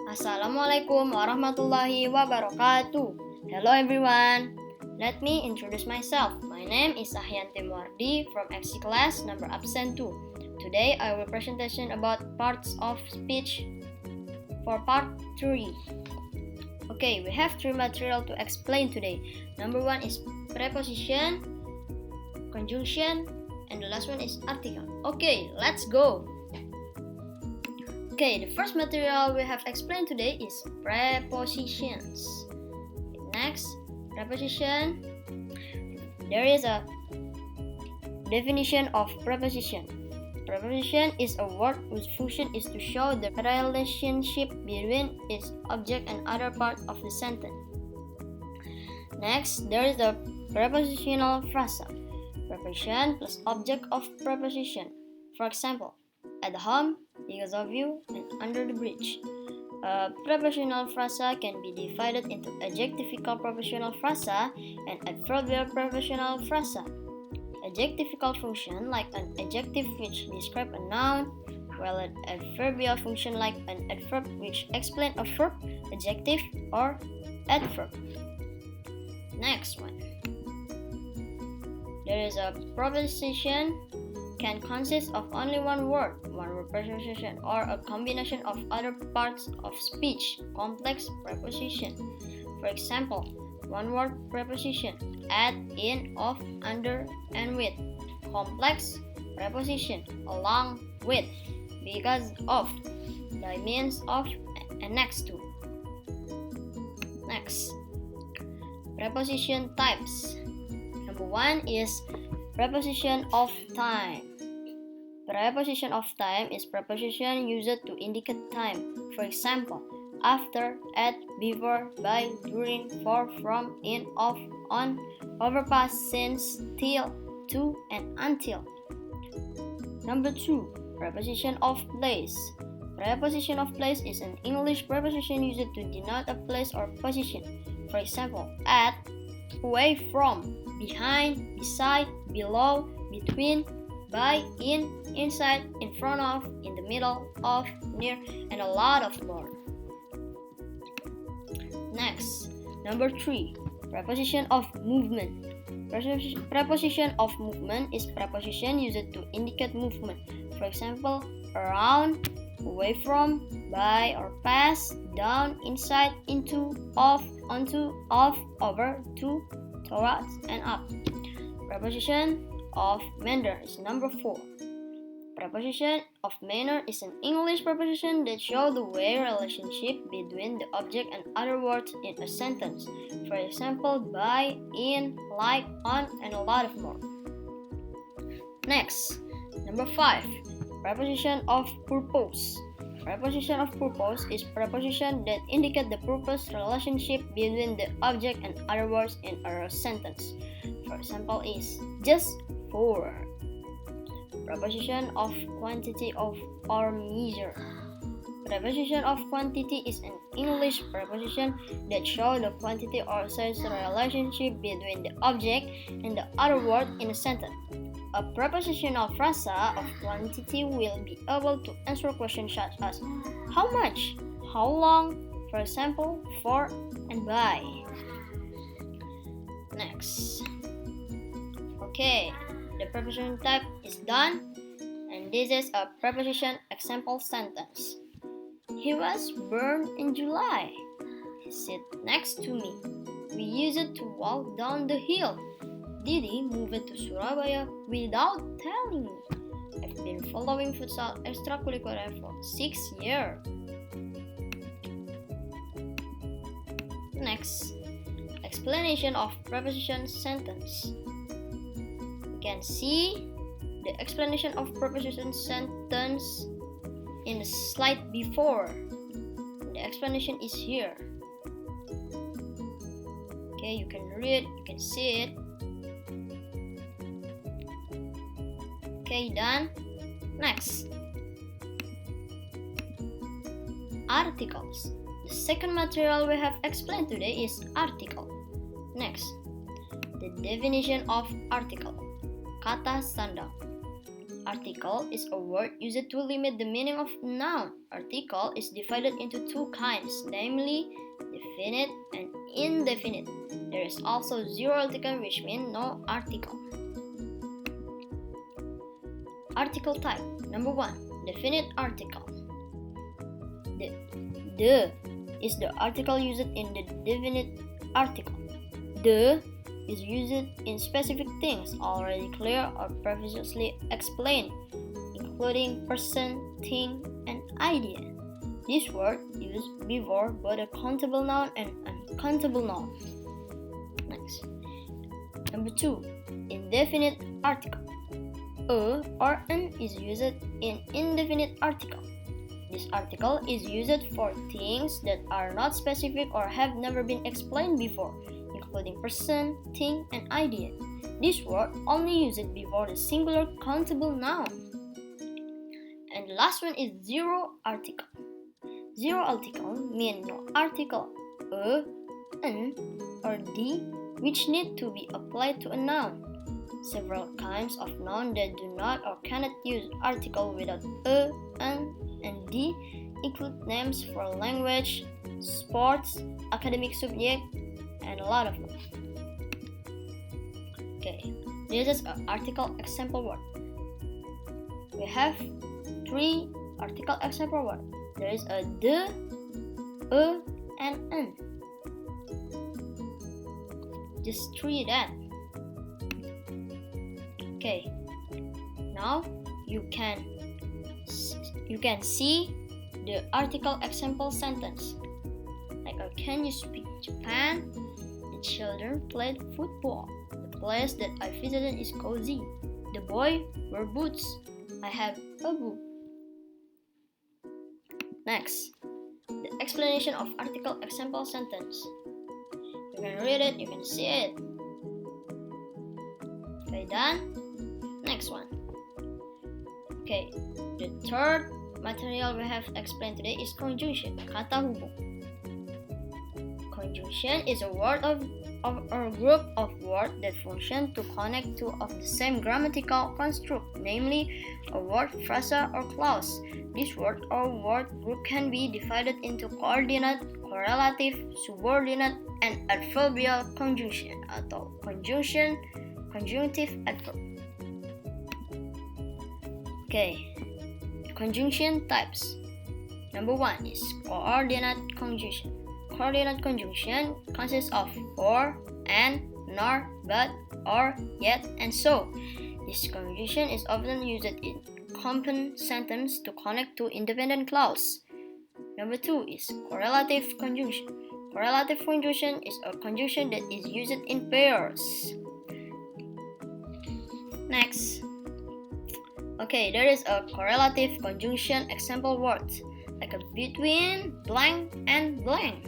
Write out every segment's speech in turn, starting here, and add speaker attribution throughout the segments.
Speaker 1: Assalamualaikum warahmatullahi wabarakatuh. Hello everyone. Let me introduce myself. My name is Ahyan Timuardi from FC class number Absen 2. Today I will presentation about parts of speech for part 3. Okay, we have 3 material to explain today. Number 1 is preposition, conjunction, and the last one is article. Okay, let's go. Okay, the first material we have explained today is prepositions. Next, preposition. There is a definition of preposition. Preposition is a word whose function is to show the relationship between its object and other part of the sentence. Next, there is the prepositional phrase. Preposition plus object of preposition. For example, at home, because of you, and under the bridge. A prepositional phrase can be divided into adjectival prepositional phrase and adverbial prepositional phrase. Adjectival function like an adjective which describes a noun, while an adverbial function like an adverb which explains a verb, adjective, or adverb. Next one. There is a preposition can consist of only one word preposition, or a combination of other parts of speech, complex preposition. For example, one word preposition, at, in, of, under, and with. Complex preposition, along with, because of, by means of, and next to. Next, preposition types. Number 1 is preposition of time. Preposition of time is preposition used to indicate time. For example, after, at, before, by, during, for, from, in, of, on, overpass, since, till, to, and until. Number 2, preposition of place. Preposition of place is an English preposition used to denote a place or position. For example, at, away from, behind, beside, below, between, by, in, inside, in front of, in the middle of, near, and a lot of more. Next, number 3, preposition of movement. Preposition of movement is preposition used to indicate movement. For example, around, away from, by or past, down, inside, into, off, onto, off, over, to, towards, and up. Preposition of manner is number 4. Preposition of manner is an English preposition that shows the way relationship between the object and other words in a sentence. For example, by, in, like, on, and a lot of more. Next, number 5, preposition of purpose. Preposition of purpose is preposition that indicate the purpose relationship between the object and other words in a sentence. For example, is just for. Preposition of quantity of or measure. Preposition of quantity is an English preposition that shows the quantity or size relationship between the object and the other word in a sentence. A prepositional phrase of quantity will be able to answer questions such as how much, how long, for example, for, and by. Next. Okay, the preposition type is done, and this is a preposition example sentence. He was born in July. He sat next to me. We used to walk down the hill. Didi moved to Surabaya without telling me. I've been following futsal extracurricular for 6 years. Next, explanation of preposition sentence. You can see the explanation of preposition sentence in the slide before. The explanation is here. Okay, you can read, you can see it. Okay, done. Next, articles. The second material we have explained today is article. Next, the definition of article. Kata sandang. article is a word used to limit the meaning of a noun. Article is divided into two kinds, namely definite and indefinite. There is also zero article, which means no article. Article type. Number 1. Definite article. The is the article used in the definite article. The is used in specific things already clear or previously explained, including person, thing, and idea. This word used before both a countable noun and uncountable noun. Next. Number 2. Indefinite article. A or an is used in indefinite article. This article is used for things that are not specific or have never been explained before, including person, thing, and idea. This word only used before the singular countable noun. And the last one is zero article. Zero article means no article, a, an, or the, which need to be applied to a noun. Several kinds of nouns that do not or cannot use article without a, an, and the include names for language, sports, academic subject, and a lot of them. Okay, this is an article example word. We have 3 article example words. There is a the, a, and an. Just 3 that. Okay, now you can see the article example sentence. Like, can you speak Japan? The children played football. The place that I visited is cozy. The boy wear boots. I have a book. Next, the explanation of article example sentence. You can read it, you can see it. Okay, done? Next one. Okay, the third material we have explained today is conjunction, kata hubung. Conjunction is a word of or group of words that function to connect two of the same grammatical construct, namely a word, phrase, or clause. This word or word group can be divided into coordinate, correlative, subordinate, and adverbial conjunction atau conjunctive adverb. Okay, conjunction types. Number 1 is coordinate conjunction. Coordinate conjunction consists of for, and, nor, but, or, yet, and so. This conjunction is often used in compound sentence to connect two independent clauses. Number 2 is correlative conjunction. Correlative conjunction is a conjunction that is used in pairs. Next. Okay, there is a correlative conjunction example words, like a between blank and blank,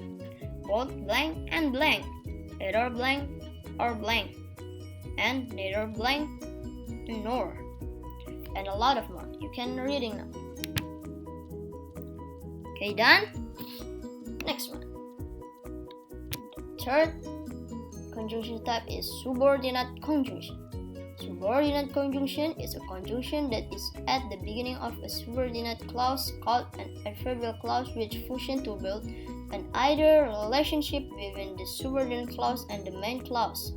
Speaker 1: both blank and blank, either blank or blank, and neither blank nor, and a lot of more. You can reading now. Okay, done? Next one. Third conjunction type is subordinate conjunction. Subordinate conjunction is a conjunction that is at the beginning of a subordinate clause called an adverbial clause, which function to build an either relationship between the subordinate clause and the main clause,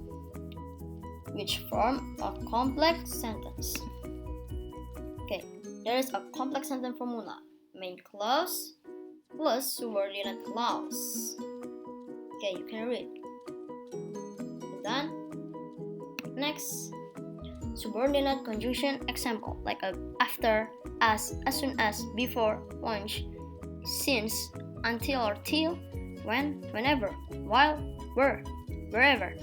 Speaker 1: which form a complex sentence. Okay, there is a complex sentence formula: main clause plus subordinate clause. Okay, you can read. Done? Next. Subordinate conjunction example, like after, as soon as, before, once, since, until or till, when, whenever, while, where, wherever,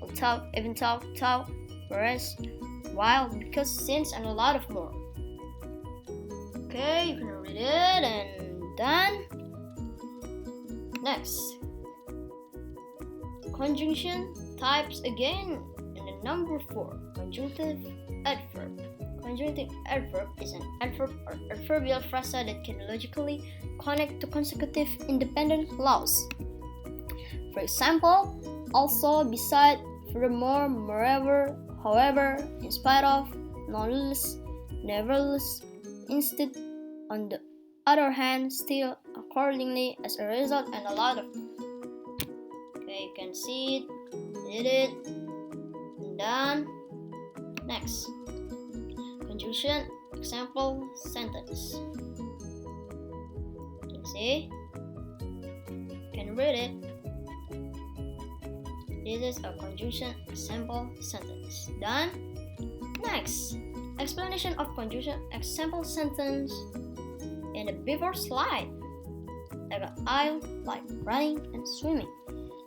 Speaker 1: without, even though, without, whereas, while, because, since, and a lot of more. Okay, you can read it and done. Next, conjunction types again. Number 4, conjunctive adverb. Conjunctive adverb is an adverb or adverbial phrase that can logically connect to consecutive independent clauses. For example, also, beside, furthermore, moreover, however, in spite of, nonetheless, nevertheless, instead, on the other hand, still, accordingly, as a result, and a lot of. Okay, you can see it, did it, and done. Next, conjunction example sentence. You can see, you can read it. This is a conjunction example sentence. Done. Next, explanation of conjunction example sentence in the before slide. I like running and swimming.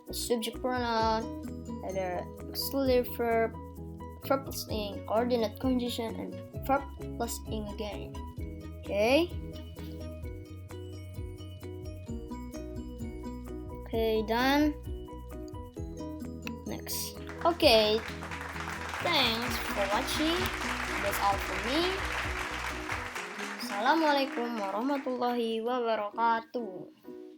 Speaker 1: The subject pronoun, the auxiliary verb, verb plus ing, coordinate conjunction, and verb plus ing again. Okay. Okay, done. Next. Okay. Thanks for watching. That's all for me. Assalamualaikum warahmatullahi wabarakatuh.